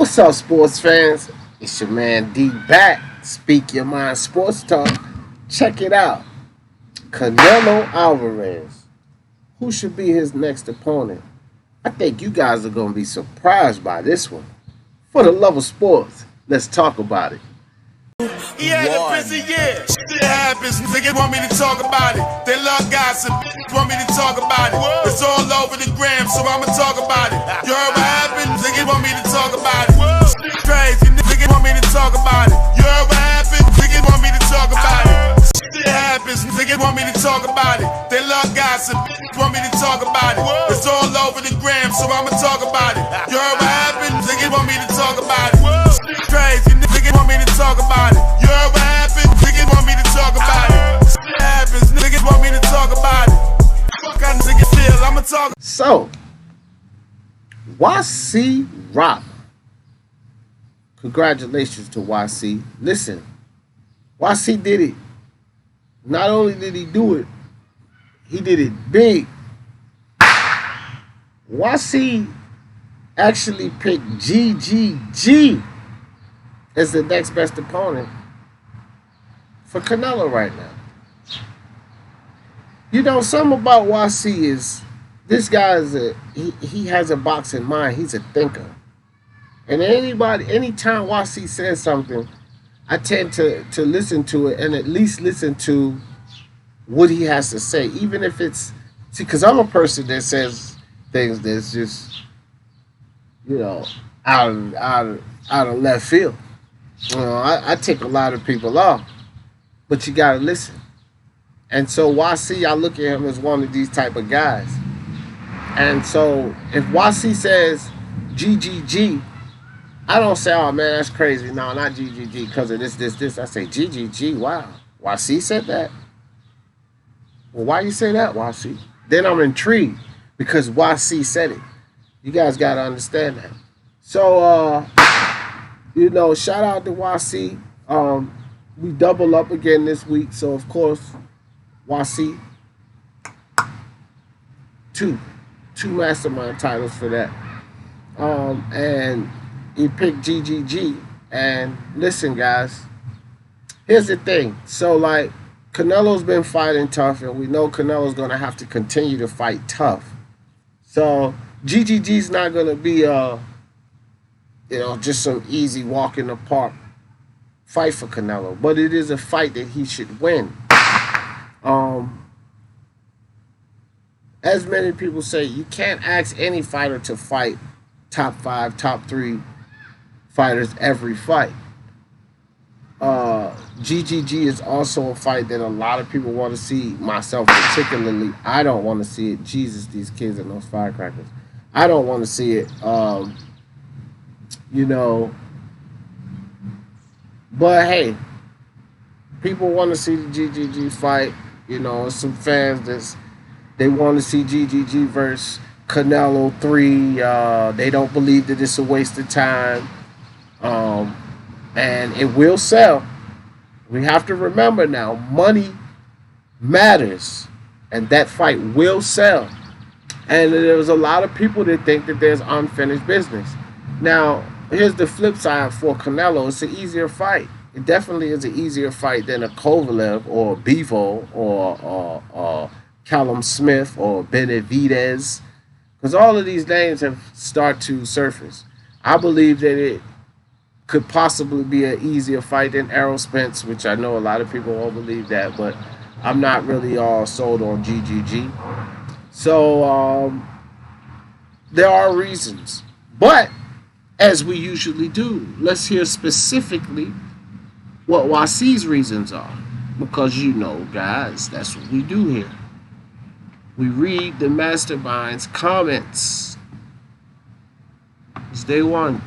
What's up, sports fans? It's your man D back. Speak Your Mind Sports Talk. Check it out. Canelo Alvarez. Who should be his next opponent? I think you guys are going to be surprised by this one. For the love of sports, let's talk about it. Yeah, the busy year. Shit happens. Niggas want me to talk about it. They love gossip. Want me to talk about it. It's all over the gram, so I'ma talk about it. You heard what happened? Niggas want me to talk about it. Shit crazy. Niggas want me to talk about it. You heard what happened? Niggas want me to talk about it. Shit happens. Niggas want me to talk about it. They love gossip. Want me to talk about it. It's all over the gram, so I'ma talk about it. You heard what happened? Niggas want me to talk about it. Shit crazy. Niggas want me to talk about it. You heard what happened? Niggas want me to talk about it. Shit happens. Niggas want me to talk about it. Fuck how niggas feel. I'ma talk. So, Wasee Rahman. Congratulations to Wasee. Listen, Wasee did it. Not only did he do it, he did it big. Wasee actually picked GGG as the next best opponent for Canelo right now. You know, something about Wasee is this guy is he has a boxing mind. He's a thinker. And anytime Wasee says something, I tend to listen to it and at least listen to what he has to say, even if it's because I'm a person that says things that's just, you know, out of left field. You know, I take a lot of people off, but you gotta listen. And so Wasee, I look at him as one of these type of guys. And so if Wasee says GGG, I don't say, oh man, that's crazy. No, not GGG because of this. I say GGG. Wow, Wasee said that. Well, why you say that, Wasee? Then I'm intrigued because Wasee said it. You guys gotta understand that. So, you know, shout out to Wasee. We double up again this week, so of course, Wasee, two mastermind titles for that. And he picked GGG. And listen, guys, here's the thing. So, like, Canelo's been fighting tough, and we know Canelo's going to have to continue to fight tough. So, GGG's not going to be, you know, just some easy walk in the park fight for Canelo. But it is a fight that he should win. As many people say, you can't ask any fighter to fight top 5, top 3 fighters every fight. GGG is also a fight that a lot of people want to see, myself particularly. I don't want to see it. Jesus, these kids are no firecrackers. I don't want to see it. You know, but hey, people want to see the GGG fight. You know, some fans they want to see GGG versus Canelo 3. They don't believe that it's a waste of time. And it will sell. We have to remember now, money matters. And that fight will sell. And there's a lot of people that think that there's unfinished business. Now, here's the flip side for Canelo. It's an easier fight. It definitely is an easier fight than a Kovalev or a Bivol or Callum Smith or Benavidez. Because all of these names have started to surface. I believe that it could possibly be an easier fight than Errol Spence, which I know a lot of people won't believe that, but I'm not really all sold on GGG. So there are reasons. But as we usually do, let's hear specifically what Wasee's reasons are. Because you know, guys, that's what we do here. We read the mastermind's comments. It's day one.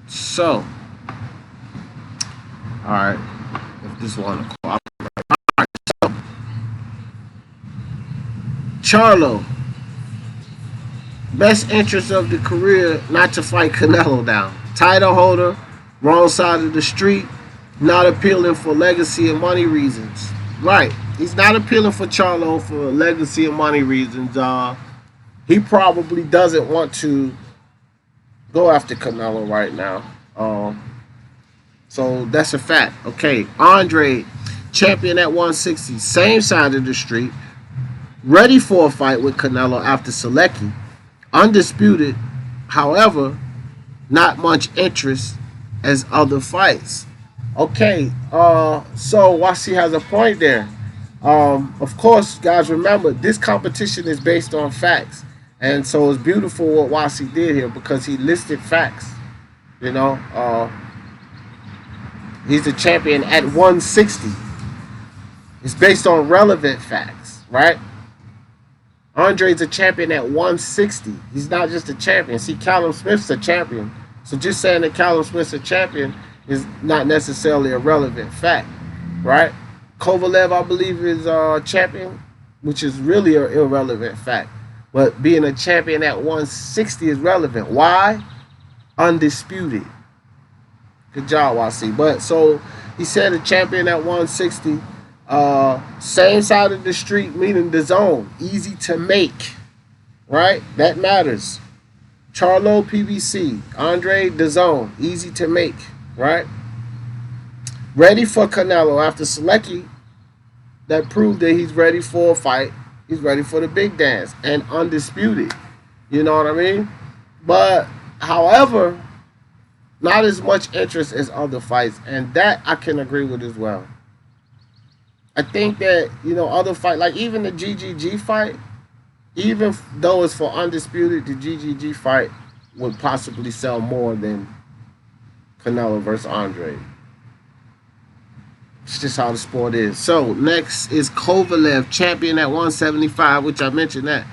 So, alright. If this one call. Alright, so Charlo. Best interest of the career not to fight Canelo down. Title holder, wrong side of the street, not appealing for legacy and money reasons. Right. He's not appealing for Charlo for legacy and money reasons. He probably doesn't want to go after Canelo right now. So that's a fact. Okay, Andre, champion at 160, same side of the street, ready for a fight with Canelo after Selecki, undisputed. However, not much interest as other fights. Okay, so Wasee has a point there. Of course, guys, remember this competition is based on facts, and so it's beautiful what Wasee did here because he listed facts. You know, he's the champion at 160. It's based on relevant facts, right? Andre's a champion at 160. He's not just a champion. See, Callum Smith's a champion. So just saying that Callum Smith's a champion is not necessarily a relevant fact, right? Kovalev, I believe, is a champion, which is really an irrelevant fact. But being a champion at 160 is relevant. Why? Undisputed. Good job, Wasee. But so he said a champion at 160. Same side of the street, meaning the zone. Easy to make, right? That matters. Charlo, PBC. Andre, the zone. Easy to make, right? Ready for Canelo after Selecki. That proved that he's ready for a fight. He's ready for the big dance. And undisputed. You know what I mean? But, however, not as much interest as other fights. And that I can agree with as well. I think that, other fight, like even the GGG fight, even though it's for undisputed, the GGG fight would possibly sell more than Canelo versus Andre. It's just how the sport is. So, next is Kovalev, champion at 175, which I mentioned that.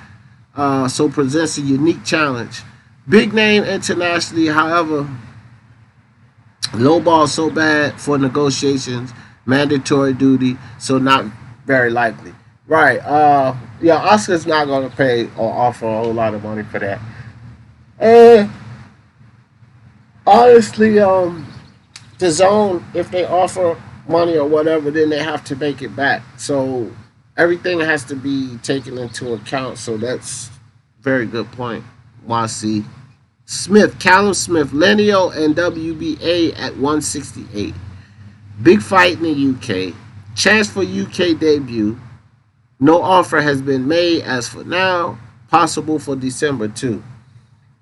So, presents a unique challenge. Big name internationally, however, low ball so bad for negotiations. Mandatory duty, so not very likely. Right. Oscar's not going to pay or offer a whole lot of money for that. And honestly, the zone, if they offer money or whatever, then they have to make it back. So everything has to be taken into account. So that's a very good point. Wasee. Smith, Callum Smith, Lenio, and WBA at 168. Big fight in the UK. Chance for UK debut. No offer has been made as for now. Possible for December too.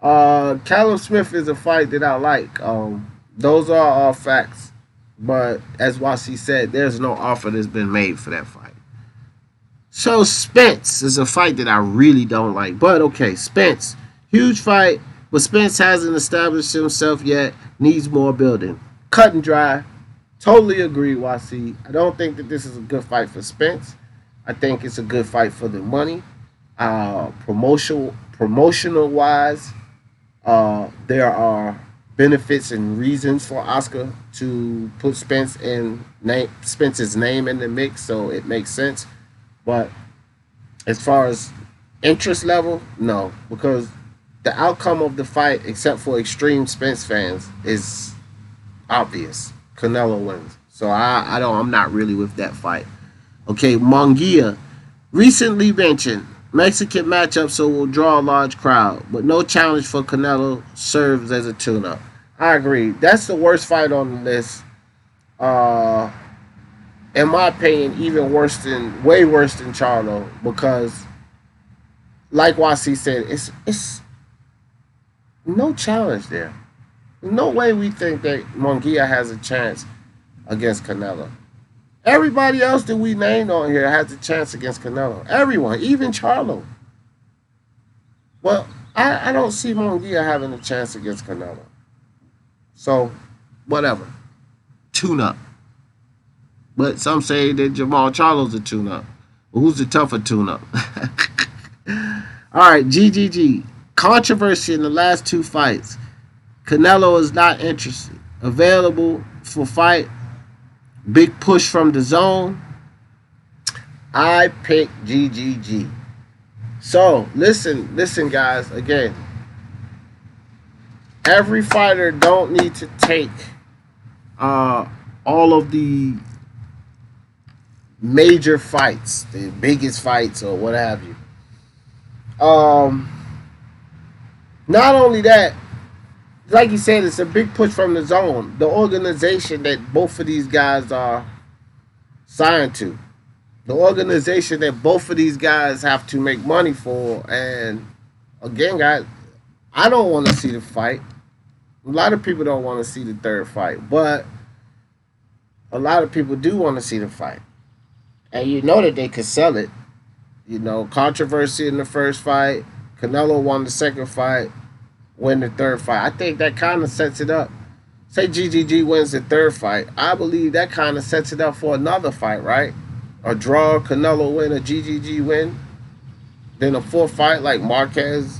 Callum Smith is a fight that I like. Those are all facts. But as Wasee said, there's no offer that's been made for that fight. So Spence is a fight that I really don't like. But okay, Spence. Huge fight. But Spence hasn't established himself yet. Needs more building. Cut and dry. Totally agree, Wasee. I don't think that this is a good fight for Spence. I think it's a good fight for the money. Promotional wise, there are benefits and reasons for Oscar to put Spence's name in the mix, so it makes sense. But as far as interest level, no, because the outcome of the fight, except for extreme Spence fans, is obvious. Canelo wins. So I'm not really with that fight. Okay, Munguia. Recently mentioned. Mexican matchup, so will draw a large crowd. But no challenge for Canelo serves as a tune-up. I agree. That's the worst fight on the list. In my opinion, way worse than Charlo. Because, like Wasee said, it's no challenge there. No way we think that Munguia has a chance against Canelo. Everybody else that we named on here has a chance against Canelo. Everyone, even Charlo. Well, I don't see Munguia having a chance against Canelo. So, whatever. Tune-up. But some say that Jamal Charlo's a tune-up. Well, who's the tougher tune-up? All right, GGG. Controversy in the last two fights. Canelo is not interested. Available for fight. Big push from the zone. I pick GGG. So, listen, guys. Again, every fighter don't need to take all of the major fights, the biggest fights or what have you. Not only that, like you said, it's a big push from the zone, the organization that both of these guys are signed to, the organization that both of these guys have to make money for. And again, guys, I don't want to see the fight. A lot of people don't want to see the third fight, but a lot of people do want to see the fight. And you know that they could sell it. You know, controversy in the first fight. Canelo won the second fight, win the third fight. I think that kind of sets it up. Say GGG wins the third fight. I believe that kind of sets it up for another fight, right? A draw, Canelo win, a GGG win. Then a fourth fight like Marquez,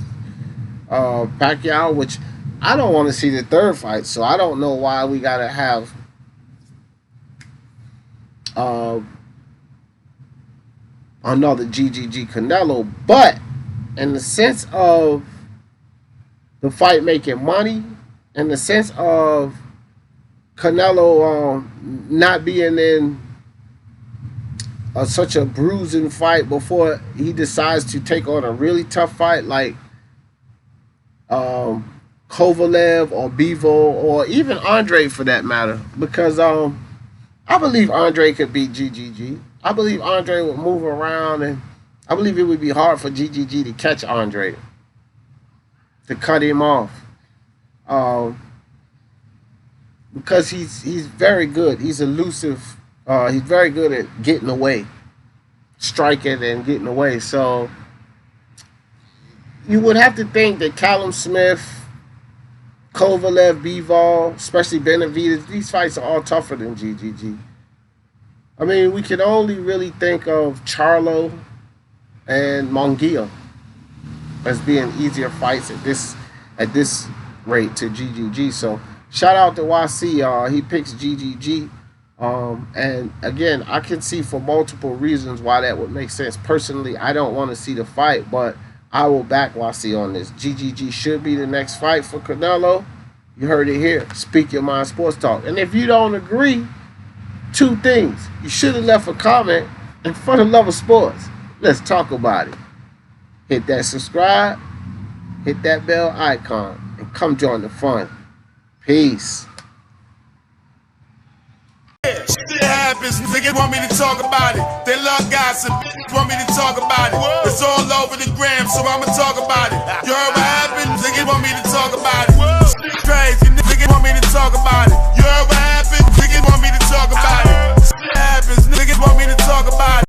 Pacquiao, which I don't want to see the third fight. So I don't know why we got to have another GGG Canelo. But in the sense of the fight making money, in the sense of Canelo not being in such a bruising fight before he decides to take on a really tough fight like Kovalev or Bivol or even Andre for that matter, because I believe Andre could beat GGG. I believe Andre would move around, and I believe it would be hard for GGG to catch Andre, to cut him off, because he's very good. He's elusive. He's very good at getting away, striking and getting away. So you would have to think that Callum Smith, Kovalev, Bivol, especially Benavidez, these fights are all tougher than GGG. I mean, we can only really think of Charlo and Munguia as being easier fights at this rate to GGG. So shout out to Wasee. He picks GGG. And again, I can see for multiple reasons why that would make sense. Personally, I don't want to see the fight, but I will back Wasee on this. GGG should be the next fight for Canelo. You heard it here. Speak Your Mind Sports Talk. And if you don't agree, two things. You should have left a comment. And for the love of sports, let's talk about it. Hit that subscribe. Hit that bell icon. And come join the fun. Peace. Shit happens, niggas want me to talk about it. They love gossip, want me to talk about it. It's all over the gram, so I'ma talk about it. You heard what happened? Niggas want me to talk about it. Shit crazy, niggas want me to talk about it.